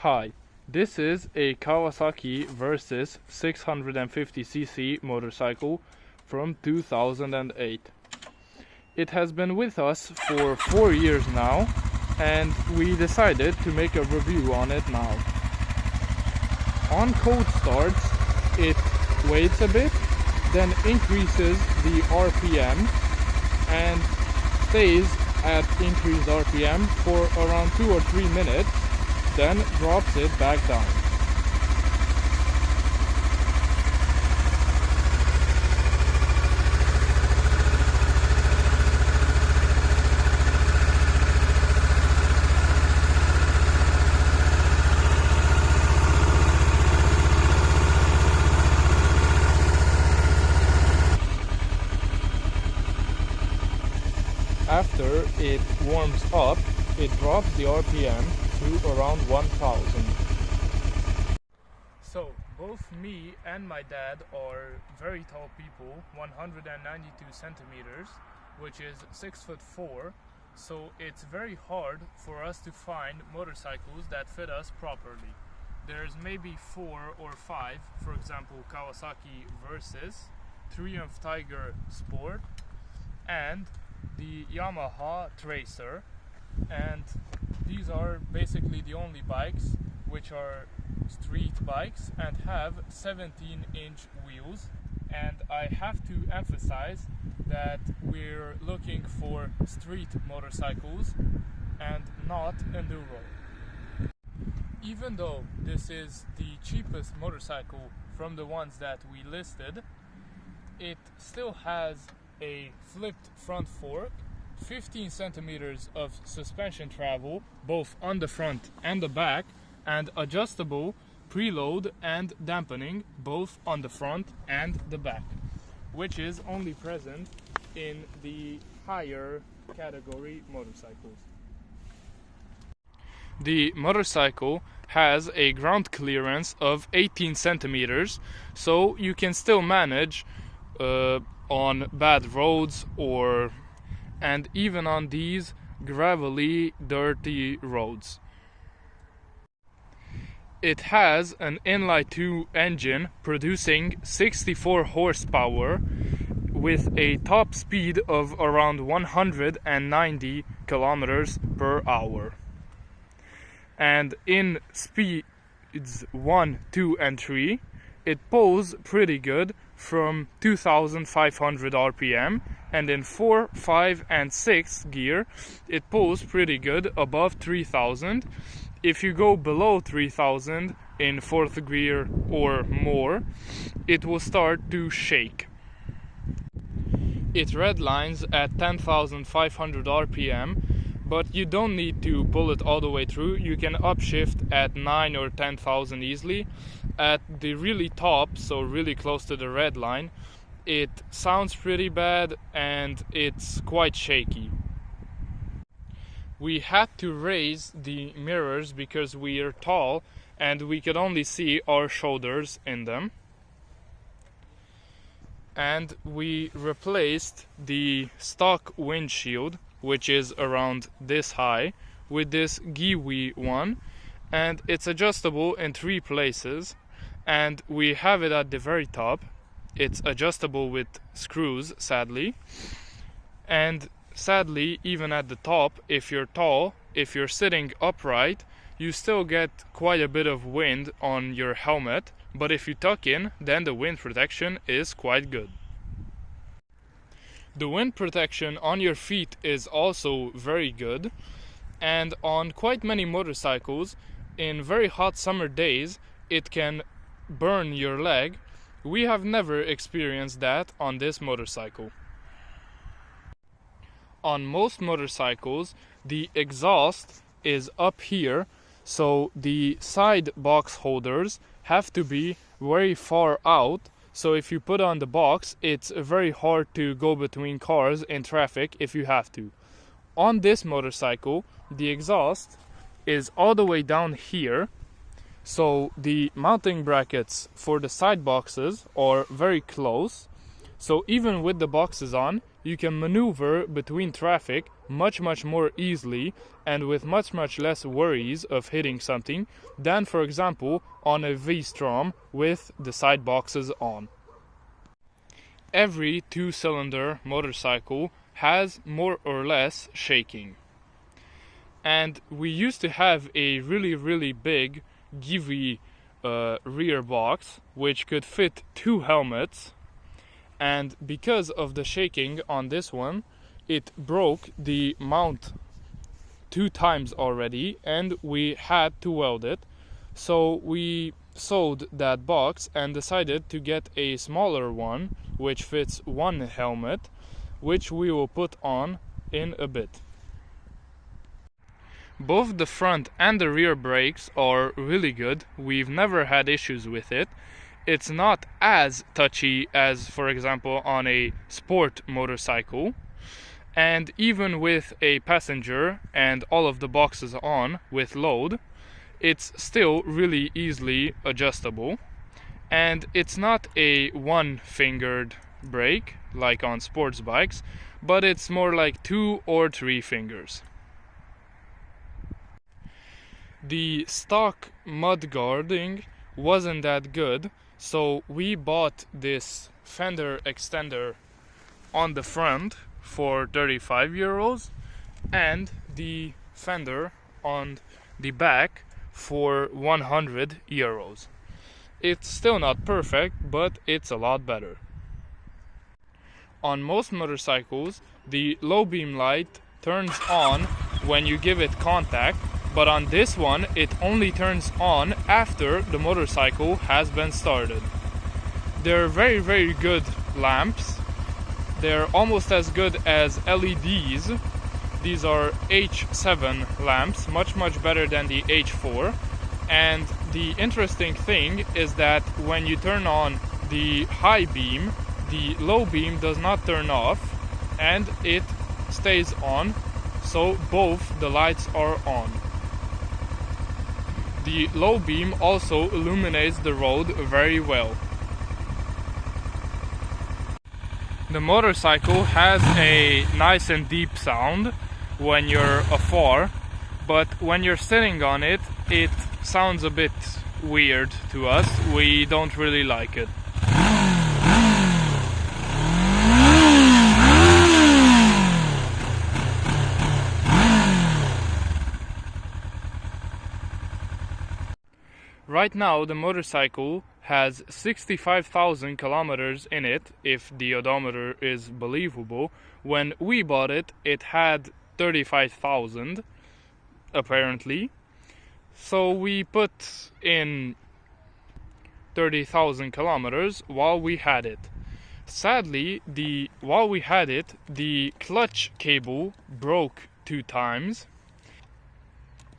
Hi, this is a Kawasaki Versys 650cc motorcycle from 2008. It has been with us for 4 years now, and we decided to make a review on it now. On cold starts, it waits a bit, then increases the RPM and stays at increased RPM for around 2 or 3 minutes, then drops it back down. After it warms up, it drops the RPM to around 1000. So, both me and my dad are very tall people, 192 centimeters, which is 6'4", so it's very hard for us to find motorcycles that fit us properly. There's maybe 4 or 5, for example Kawasaki Versys, Triumph Tiger Sport, and the Yamaha Tracer, and these are basically the only bikes which are street bikes and have 17-inch wheels. And I have to emphasize that we're looking for street motorcycles and not enduro. Even though this is the cheapest motorcycle from the ones that we listed, it still has a flipped front fork, 15 centimeters of suspension travel both on the front and the back, and adjustable preload and dampening both on the front and the back, which is only present in the higher category motorcycles. The motorcycle has a ground clearance of 18 centimeters, so you can still manage on bad roads and even on these gravelly, dirty roads. It has an inline 2 engine producing 64 horsepower with a top speed of around 190 kilometers per hour. And in speeds 1, 2 and 3, it pulls pretty good from 2500 RPM, and in 4, 5 and 6 gear it pulls pretty good above 3000. If you go below 3000 in 4th gear or more, it will start to shake. It redlines at 10,500 RPM, but you don't need to pull it all the way through. You can upshift at 9 or 10,000 easily. At the really top, so really close to the red line, it sounds pretty bad and it's quite shaky. We had to raise the mirrors because we are tall and we could only see our shoulders in them. And we replaced the stock windshield, which is around this high, with this Giwi one, and it's adjustable in 3 places, and we have it at the very top. It's adjustable with screws, sadly, and sadly even at the top, if you're tall, if you're sitting upright, you still get quite a bit of wind on your helmet, but if you tuck in, then the wind protection is quite good. The wind protection on your feet is also very good, and on quite many motorcycles, in very hot summer days, it can burn your leg. We have never experienced that on this motorcycle. On most motorcycles, the exhaust is up here, so the side box holders have to be very far out. So if you put on the box, it's very hard to go between cars in traffic if you have to. On this motorcycle, the exhaust is all the way down here, so the mounting brackets for the side boxes are very close. So even with the boxes on, you can maneuver between traffic much more easily and with much less worries of hitting something than, for example, on a V-Strom with the side boxes on. Every two-cylinder motorcycle has more or less shaking. And we used to have a really big Givi rear box which could fit 2 helmets, and because of the shaking on this one, it broke the mount 2 times already and we had to weld it. So we sold that box and decided to get a smaller one which fits 1 helmet, which we will put on in a bit. Both the front and the rear brakes are really good. We've never had issues with it. It's not as touchy as, for example, on a sport motorcycle. And even with a passenger and all of the boxes on with load, it's still really easily adjustable. And it's not a one-fingered brake like on sports bikes, but it's more like 2 or 3 fingers. The stock mud guarding wasn't that good, so we bought this fender extender on the front for 35 euros and the fender on the back for 100 euros. It's still not perfect, but it's a lot better. On most motorcycles, the low beam light turns on when you give it contact, but on this one it only turns on after the motorcycle has been started. They're very good lamps. They're almost as good as LEDs. These are H7 lamps, much better than the H4. And the interesting thing is that when you turn on the high beam, the low beam does not turn off and it stays on, so both the lights are on. The low beam also illuminates the road very well. The motorcycle has a nice and deep sound when you're afar, but when you're sitting on it, it sounds a bit weird to us. We don't really like it. Right now the motorcycle has 65,000 kilometers in it, if the odometer is believable. When we bought it, it had 35,000 apparently. So we put in 30,000 kilometers while we had it. Sadly, while we had it, the clutch cable broke 2 times.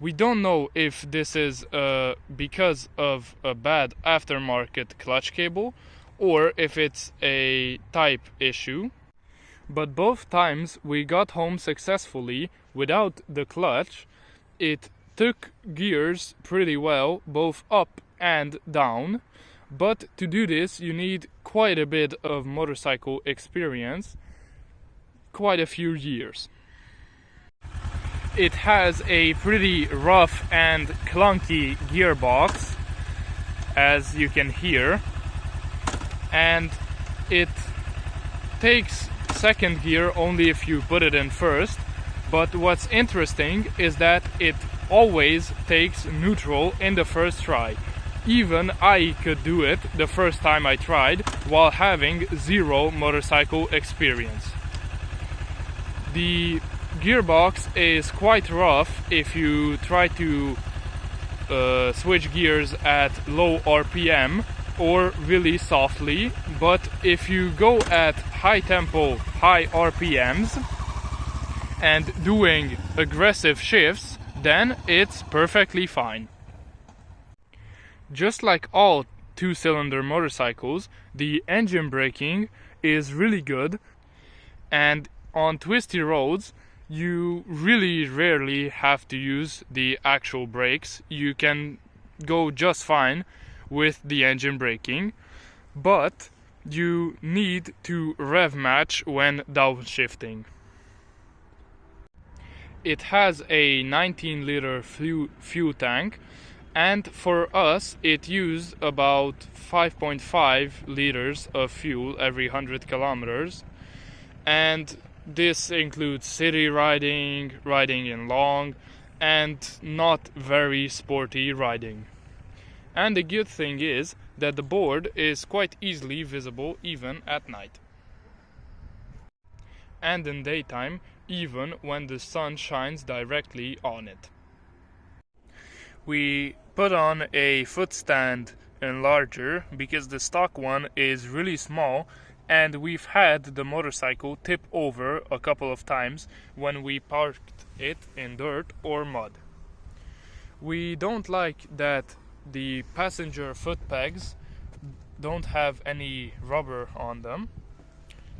We don't know if this is because of a bad aftermarket clutch cable or if it's a type issue. But both times we got home successfully without the clutch. It took gears pretty well, both up and down. But to do this you need quite a bit of motorcycle experience, quite a few years. It has a pretty rough and clunky gearbox, as you can hear, and it takes second gear only if you put it in first. But what's interesting is that it always takes neutral in the first try. Even I could do it the first time I tried while having 0 motorcycle experience. The gearbox is quite rough if you try to switch gears at low RPM or really softly, but if you go at high tempo, high RPMs and doing aggressive shifts, then it's perfectly fine. Just like all 2-cylinder motorcycles, the engine braking is really good, and on twisty roads you really rarely have to use the actual brakes. You can go just fine with the engine braking, but you need to rev match when downshifting. It has a 19-liter fuel tank, and for us it used about 5.5 liters of fuel every 100 kilometers, and this includes city riding, riding in long, and not very sporty riding. And the good thing is that the board is quite easily visible even at night. And in daytime, even when the sun shines directly on it. We put on a footstand enlarger because the stock one is really small, and we've had the motorcycle tip over a couple of times when we parked it in dirt or mud. We don't like that the passenger foot pegs don't have any rubber on them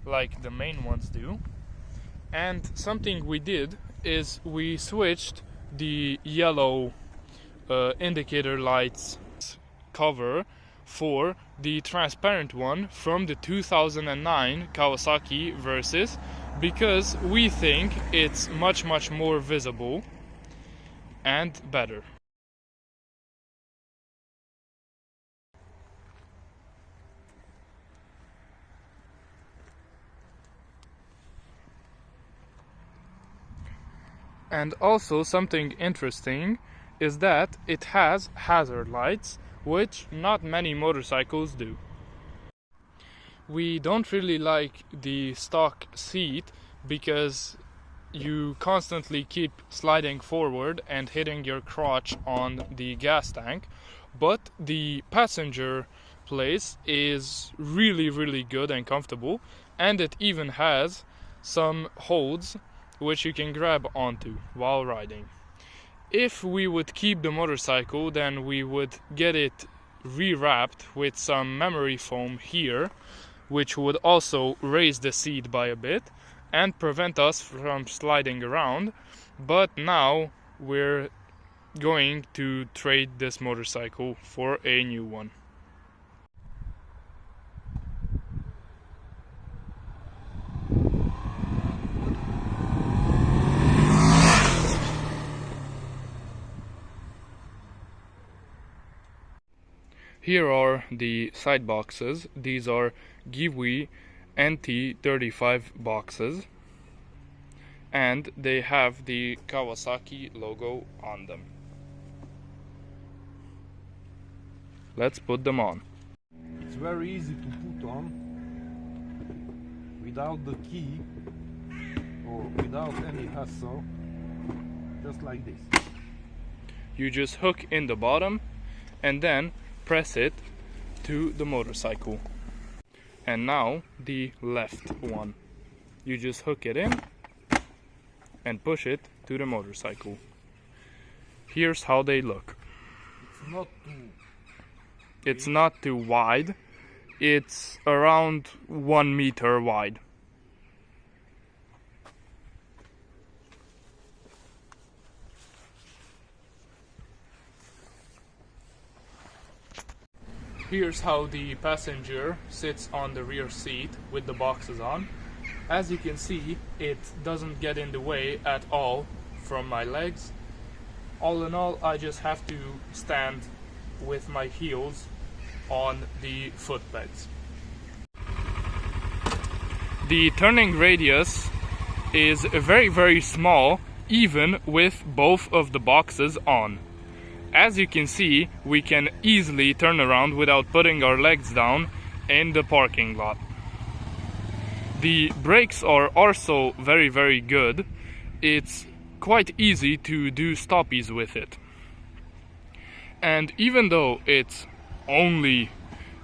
like the main ones do. And something we did is we switched the yellow indicator lights cover for the transparent one from the 2009 Kawasaki Versys, because we think it's much more visible and better. And also something interesting is that it has hazard lights, which not many motorcycles do. We don't really like the stock seat because you constantly keep sliding forward and hitting your crotch on the gas tank, but the passenger place is really good and comfortable, and it even has some holds which you can grab onto while riding. If we would keep the motorcycle, then we would get it rewrapped with some memory foam here, which would also raise the seat by a bit and prevent us from sliding around. But now we're going to trade this motorcycle for a new one. Here are the side boxes. These are Giwi NT35 boxes, and they have the Kawasaki logo on them. Let's put them on. It's very easy to put on without the key or without any hassle, just like this. You just hook in the bottom and then press it to the motorcycle. And now the left one. You just hook it in and push it to the motorcycle. Here's how they look. It's not too wide. It's around 1 meter wide. Here's how the passenger sits on the rear seat with the boxes on. As you can see, it doesn't get in the way at all from my legs. All in all, I just have to stand with my heels on the foot pegs. The turning radius is very small, even with both of the boxes on. As you can see, we can easily turn around without putting our legs down in the parking lot. The brakes are also very good. It's quite easy to do stoppies with it. And even though it's only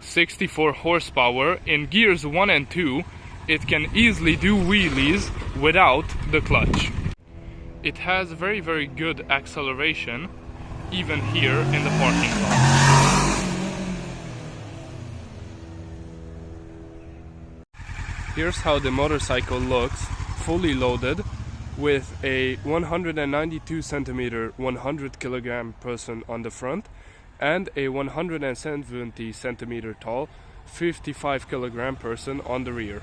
64 horsepower, in gears 1 and 2, it can easily do wheelies without the clutch. It has very good acceleration, even here in the parking lot. Here's how the motorcycle looks, fully loaded, with a 192 centimeter, 100 kilogram person on the front, and a 170 centimeter tall, 55 kilogram person on the rear.